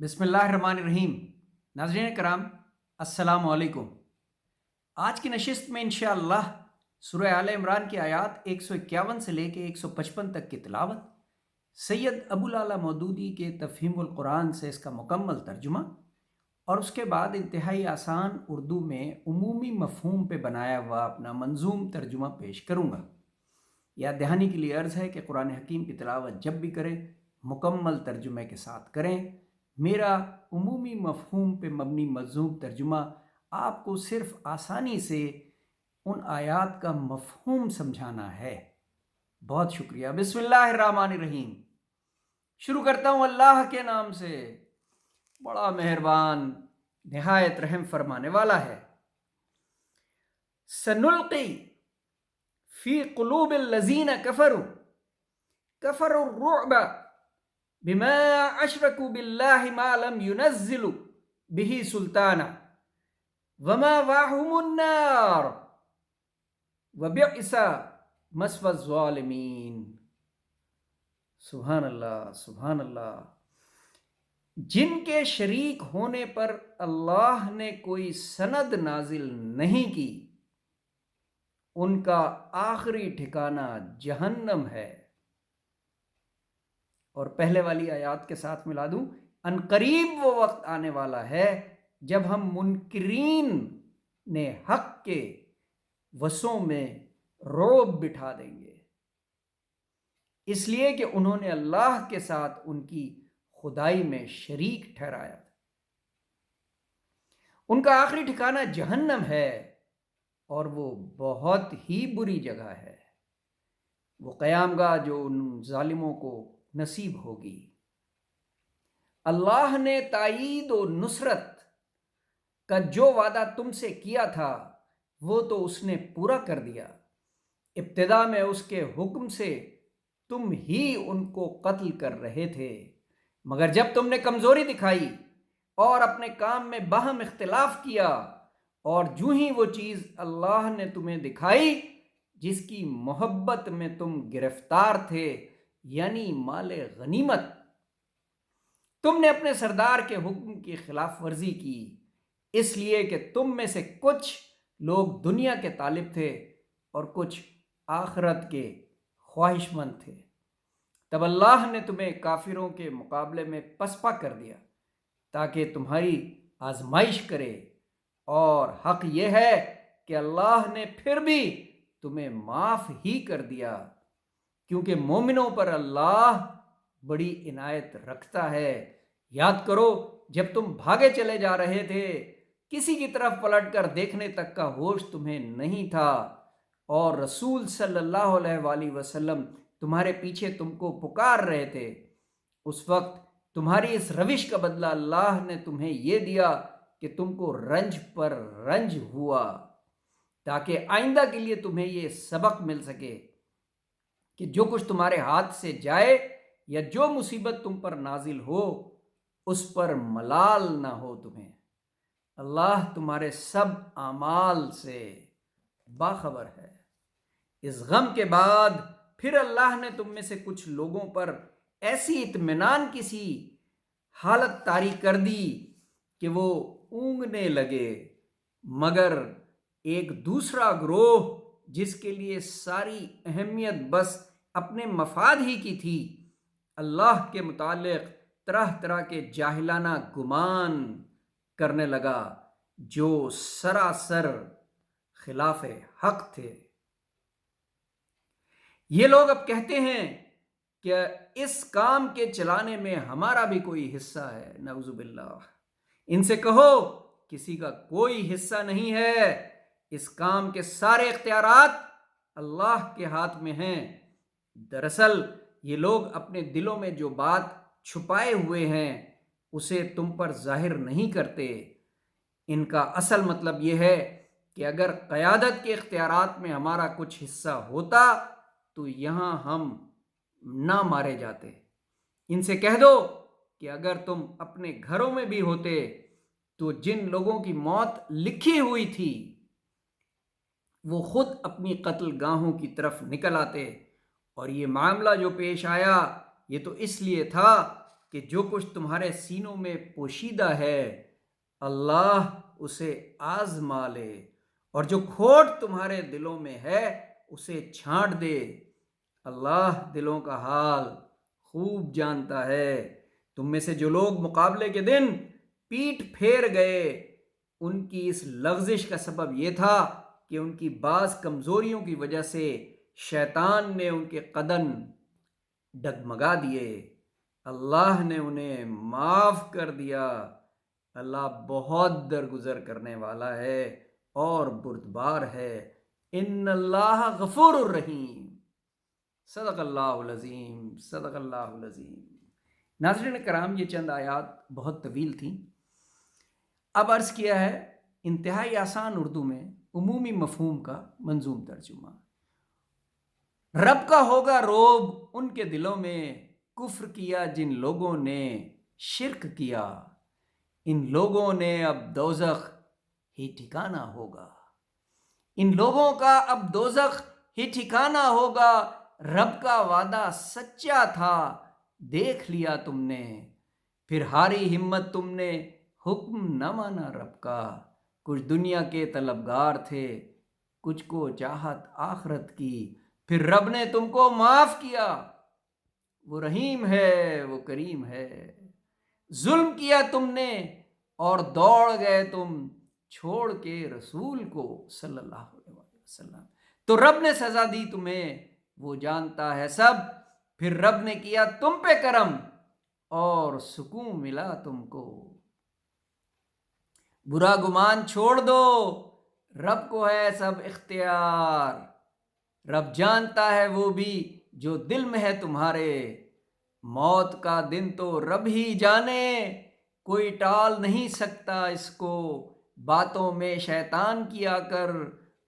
بسم اللہ الرحمن الرحیم۔ ناظرین کرام، السلام علیکم۔ آج کی نشست میں انشاءاللہ سورہ آل عمران کی آیات 151 سے لے کے 155 تک کی تلاوت، سید ابو العلا مودودی کے تفہیم القرآن سے اس کا مکمل ترجمہ، اور اس کے بعد انتہائی آسان اردو میں عمومی مفہوم پہ بنایا ہوا اپنا منظوم ترجمہ پیش کروں گا۔ یاد دہانی کے لیے عرض ہے کہ قرآن حکیم کی تلاوت جب بھی کریں مکمل ترجمے کے ساتھ کریں۔ میرا عمومی مفہوم پہ مبنی منظوم ترجمہ آپ کو صرف آسانی سے ان آیات کا مفہوم سمجھانا ہے۔ بہت شکریہ۔ بسم اللہ الرحمن الرحیم۔ شروع کرتا ہوں اللہ کے نام سے، بڑا مہربان نہایت رحم فرمانے والا ہے۔ سنلقی فی قلوب الذین کفروا الرعب بما اشرکوا باللہ ما لم ينزل به سلطانا وما واہم النار وبئس مثوى الظالمین۔ سبحان اللہ، سبحان اللہ۔ جن کے شریک ہونے پر اللہ نے کوئی سند نازل نہیں کی، ان کا آخری ٹھکانہ جہنم ہے۔ اور پہلے والی آیات کے ساتھ ملا دوں، ان قریب وہ وقت آنے والا ہے جب ہم منکرین نے حق کے وسوں میں رعب بٹھا دیں گے، اس لیے کہ انہوں نے اللہ کے ساتھ ان کی خدائی میں شریک ٹھہرایا تھا۔ ان کا آخری ٹھکانہ جہنم ہے اور وہ بہت ہی بری جگہ ہے، وہ قیام گاہ جو ان ظالموں کو نصیب ہوگی۔ اللہ نے تائید و نصرت کا جو وعدہ تم سے کیا تھا وہ تو اس نے پورا کر دیا۔ ابتدا میں اس کے حکم سے تم ہی ان کو قتل کر رہے تھے، مگر جب تم نے کمزوری دکھائی اور اپنے کام میں باہم اختلاف کیا، اور جو ہی وہ چیز اللہ نے تمہیں دکھائی جس کی محبت میں تم گرفتار تھے، یعنی مال غنیمت، تم نے اپنے سردار کے حکم کی خلاف ورزی کی، اس لیے کہ تم میں سے کچھ لوگ دنیا کے طالب تھے اور کچھ آخرت کے خواہش مند تھے۔ تب اللہ نے تمہیں کافروں کے مقابلے میں پسپا کر دیا تاکہ تمہاری آزمائش کرے، اور حق یہ ہے کہ اللہ نے پھر بھی تمہیں معاف ہی کر دیا، کیونکہ مومنوں پر اللہ بڑی عنایت رکھتا ہے۔ یاد کرو جب تم بھاگے چلے جا رہے تھے، کسی کی طرف پلٹ کر دیکھنے تک کا ہوش تمہیں نہیں تھا، اور رسول صلی اللہ علیہ وآلہ وسلم تمہارے پیچھے تم کو پکار رہے تھے۔ اس وقت تمہاری اس روش کا بدلہ اللہ نے تمہیں یہ دیا کہ تم کو رنج پر رنج ہوا، تاکہ آئندہ کے لیے تمہیں یہ سبق مل سکے کہ جو کچھ تمہارے ہاتھ سے جائے یا جو مصیبت تم پر نازل ہو، اس پر ملال نہ ہو تمہیں۔ اللہ تمہارے سب اعمال سے باخبر ہے۔ اس غم کے بعد پھر اللہ نے تم میں سے کچھ لوگوں پر ایسی اطمینان کی سی حالت طاری کر دی کہ وہ اونگنے لگے، مگر ایک دوسرا گروہ جس کے لیے ساری اہمیت بس اپنے مفاد ہی کی تھی، اللہ کے متعلق طرح طرح کے جاہلانہ گمان کرنے لگا جو سراسر خلاف حق تھے۔ یہ لوگ اب کہتے ہیں کہ اس کام کے چلانے میں ہمارا بھی کوئی حصہ ہے، نعوذ باللہ۔ ان سے کہو کسی کا کوئی حصہ نہیں ہے، اس کام کے سارے اختیارات اللہ کے ہاتھ میں ہیں۔ دراصل یہ لوگ اپنے دلوں میں جو بات چھپائے ہوئے ہیں اسے تم پر ظاہر نہیں کرتے۔ ان کا اصل مطلب یہ ہے کہ اگر قیادت کے اختیارات میں ہمارا کچھ حصہ ہوتا تو یہاں ہم نہ مارے جاتے۔ ان سے کہہ دو کہ اگر تم اپنے گھروں میں بھی ہوتے تو جن لوگوں کی موت لکھی ہوئی تھی وہ خود اپنی قتل گاہوں کی طرف نکل آتے، اور یہ معاملہ جو پیش آیا یہ تو اس لیے تھا کہ جو کچھ تمہارے سینوں میں پوشیدہ ہے اللہ اسے آزما لے، اور جو کھوٹ تمہارے دلوں میں ہے اسے چھانٹ دے۔ اللہ دلوں کا حال خوب جانتا ہے۔ تم میں سے جو لوگ مقابلے کے دن پیٹھ پھیر گئے، ان کی اس لغزش کا سبب یہ تھا کہ ان کی بعض کمزوریوں کی وجہ سے شیطان نے ان کے قدم ڈگمگا دیے۔ اللہ نے انہیں معاف کر دیا۔ اللہ بہت درگزر کرنے والا ہے اور بردبار ہے۔ ان اللہ غفور الرحیم۔ صدق اللہ العظیم، صدق اللہ العظیم۔ ناظرین کرام، یہ چند آیات بہت طویل تھیں۔ اب عرض کیا ہے انتہائی آسان اردو میں عمومی مفہوم کا منظوم ترجمہ۔ رب کا ہوگا روب ان کے دلوں میں، کفر کیا جن لوگوں نے شرک کیا، ان لوگوں نے اب دوزخ ہی ٹھکانہ ہوگا۔ ان لوگوں کا اب دوزخ ہی ٹھکانہ ہوگا، رب کا وعدہ سچا تھا دیکھ لیا تم نے، پھر ہاری ہمت تم نے حکم نہ مانا رب کا۔ کچھ دنیا کے طلبگار تھے، کچھ کو چاہت آخرت کی، پھر رب نے تم کو معاف کیا۔ وہ رحیم ہے، وہ کریم ہے۔ ظلم کیا تم نے اور دوڑ گئے تم چھوڑ کے رسول کو صلی اللہ علیہ وسلم، تو رب نے سزا دی تمہیں، وہ جانتا ہے سب۔ پھر رب نے کیا تم پہ کرم اور سکون ملا تم کو۔ برا گمان چھوڑ دو، رب کو ہے سب اختیار، رب جانتا ہے وہ بھی جو دل میں ہے تمہارے۔ موت کا دن تو رب ہی جانے، کوئی ٹال نہیں سکتا اس کو۔ باتوں میں شیطان کیا کر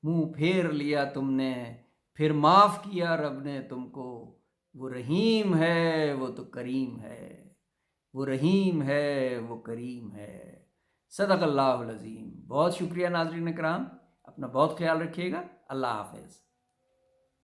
منہ پھیر لیا تم نے، پھر معاف کیا رب نے تم کو۔ وہ رحیم ہے، وہ تو کریم ہے، وہ رحیم ہے، وہ کریم ہے۔ صدق اللہ العظیم۔ بہت شکریہ ناظرین کرام، اپنا بہت خیال رکھیے گا۔ اللہ حافظ۔